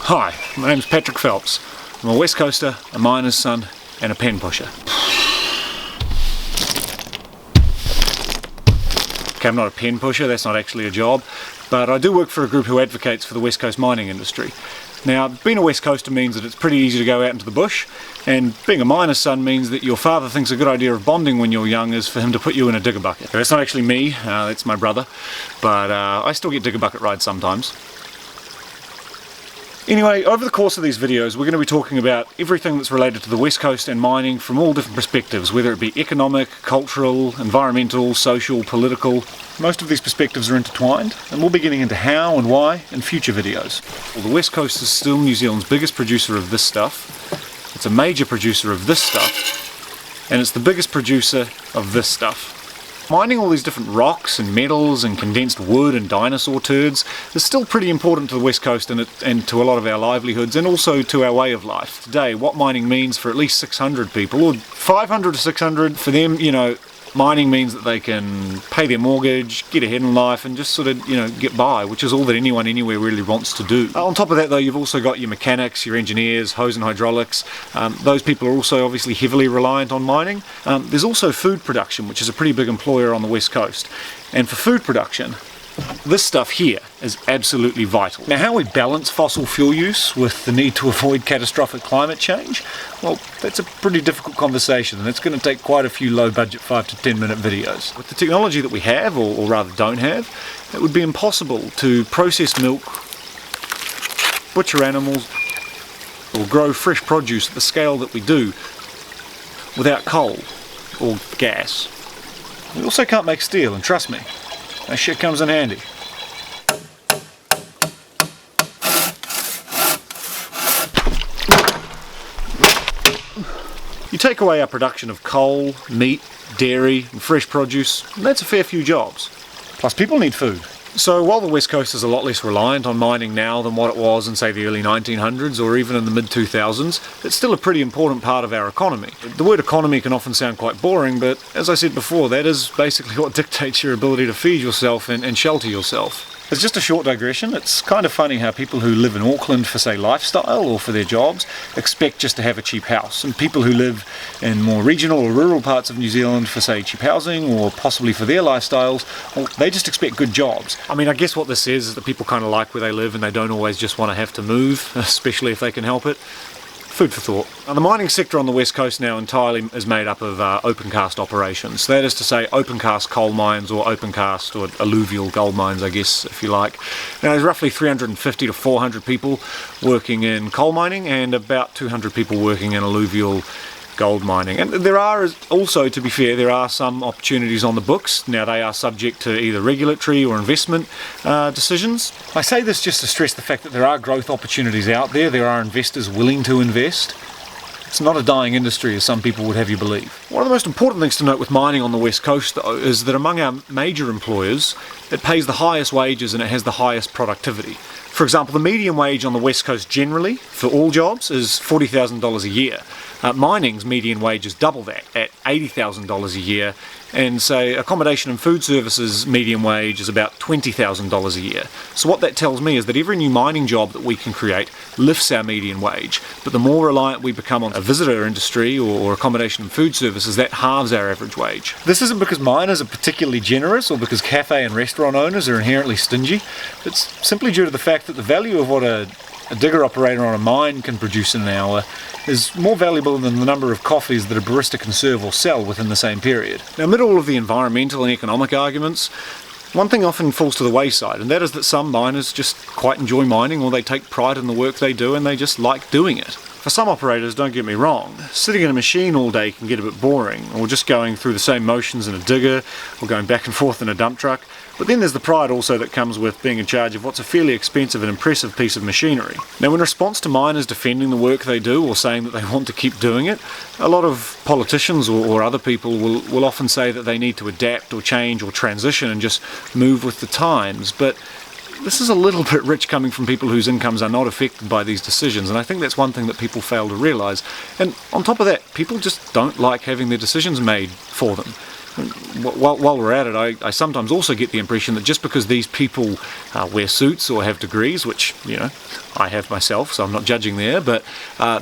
Hi, my name's Patrick Phelps. I'm a West Coaster, a miner's son, and a pen pusher. Okay, I'm not a pen pusher, that's not actually a job, but I do work for a group who advocates for the West Coast mining industry. Now, being a West Coaster means that it's pretty easy to go out into the bush, and being a miner's son means that your father thinks a good idea of bonding when you're young is for him to put you in a digger bucket. That's not actually me, that's my brother, but I still get digger bucket rides sometimes. Anyway, over the course of these videos we're going to be talking about everything that's related to the West Coast and mining from all different perspectives, whether it be economic, cultural, environmental, social, political. Most of these perspectives are intertwined, and we'll be getting into how and why in future videos. Well, the West Coast is still New Zealand's biggest producer of this stuff, it's a major producer of this stuff, and it's the biggest producer of this stuff. Mining all these different rocks and metals and condensed wood and dinosaur turds is still pretty important to the West Coast and to a lot of our livelihoods and also to our way of life. Today, what mining means for at least 600 people, or 500 to 600, for them, you know, mining means that they can pay their mortgage, get ahead in life and just sort of, you know, get by, which is all that anyone anywhere really wants to do. On top of that though, you've also got your mechanics, your engineers, hose and hydraulics. Those people are also obviously heavily reliant on mining. There's also food production, which is a pretty big employer on the West Coast. And for food production, this stuff here is absolutely vital. Now, how we balance fossil fuel use with the need to avoid catastrophic climate change, well, that's a pretty difficult conversation, and it's going to take quite a few low-budget 5 to 10 minute videos. With the technology that we have, or rather don't have, it would be impossible to process milk, butcher animals, or grow fresh produce at the scale that we do without coal or gas. We also can't make steel, and trust me, that shit comes in handy. You take away our production of coal, meat, dairy and fresh produce, and that's a fair few jobs. Plus people need food. So while the West Coast is a lot less reliant on mining now than what it was in say the early 1900s or even in the mid 2000s, it's still a pretty important part of our economy. The word economy can often sound quite boring, but as I said before, that is basically what dictates your ability to feed yourself and shelter yourself. It's just a short digression. It's kind of funny how people who live in Auckland for say lifestyle or for their jobs expect just to have a cheap house, and people who live in more regional or rural parts of New Zealand for say cheap housing or possibly for their lifestyles, well, they just expect good jobs. I mean, I guess what this says is that people kind of like where they live and they don't always just want to have to move, especially if they can help it. Food for thought. Now, the mining sector on the West Coast now entirely is made up of open cast operations. That is to say open cast coal mines or open cast or alluvial gold mines, I guess, if you like. Now, there's roughly 350 to 400 people working in coal mining and about 200 people working in alluvial gold mining. And there are also, to be fair, there are some opportunities on the books. Now, they are subject to either regulatory or investment decisions. I say this just to stress the fact that there are growth opportunities out there. There are investors willing to invest. It's not a dying industry, as some people would have you believe. One of the most important things to note with mining on the West Coast, though, is that among our major employers, it pays the highest wages and it has the highest productivity. For example, the median wage on the West Coast generally, for all jobs, is $40,000 a year. Mining's median wage is double that, at $80,000 a year, and say accommodation and food services median wage is about $20,000 a year. So what that tells me is that every new mining job that we can create lifts our median wage, but the more reliant we become on a visitor industry or accommodation and food services, that halves our average wage. This isn't because miners are particularly generous or because cafe and restaurant owners are inherently stingy. It's simply due to the fact that the value of what a digger operator on a mine can produce in an hour is more valuable than the number of coffees that a barista can serve or sell within the same period. Now, amid all of the environmental and economic arguments, one thing often falls to the wayside, and that is that some miners just quite enjoy mining, or they take pride in the work they do and they just like doing it. For some operators, don't get me wrong, sitting in a machine all day can get a bit boring, or just going through the same motions in a digger, or going back and forth in a dump truck. But then there's the pride also that comes with being in charge of what's a fairly expensive and impressive piece of machinery. Now, in response to miners defending the work they do or saying that they want to keep doing it, a lot of politicians or other people will often say that they need to adapt or change or transition and just move with the times. But this is a little bit rich coming from people whose incomes are not affected by these decisions, and I think that's one thing that people fail to realise. And on top of that, people just don't like having their decisions made for them. while we're at it, I sometimes also get the impression that just because these people wear suits or have degrees, which, you know, I have myself, so I'm not judging there, but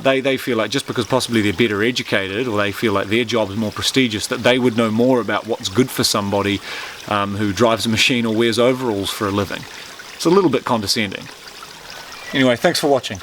they feel like just because possibly they're better educated, or they feel like their job is more prestigious, that they would know more about what's good for somebody who drives a machine or wears overalls for a living. It's a little bit condescending. Anyway, thanks for watching.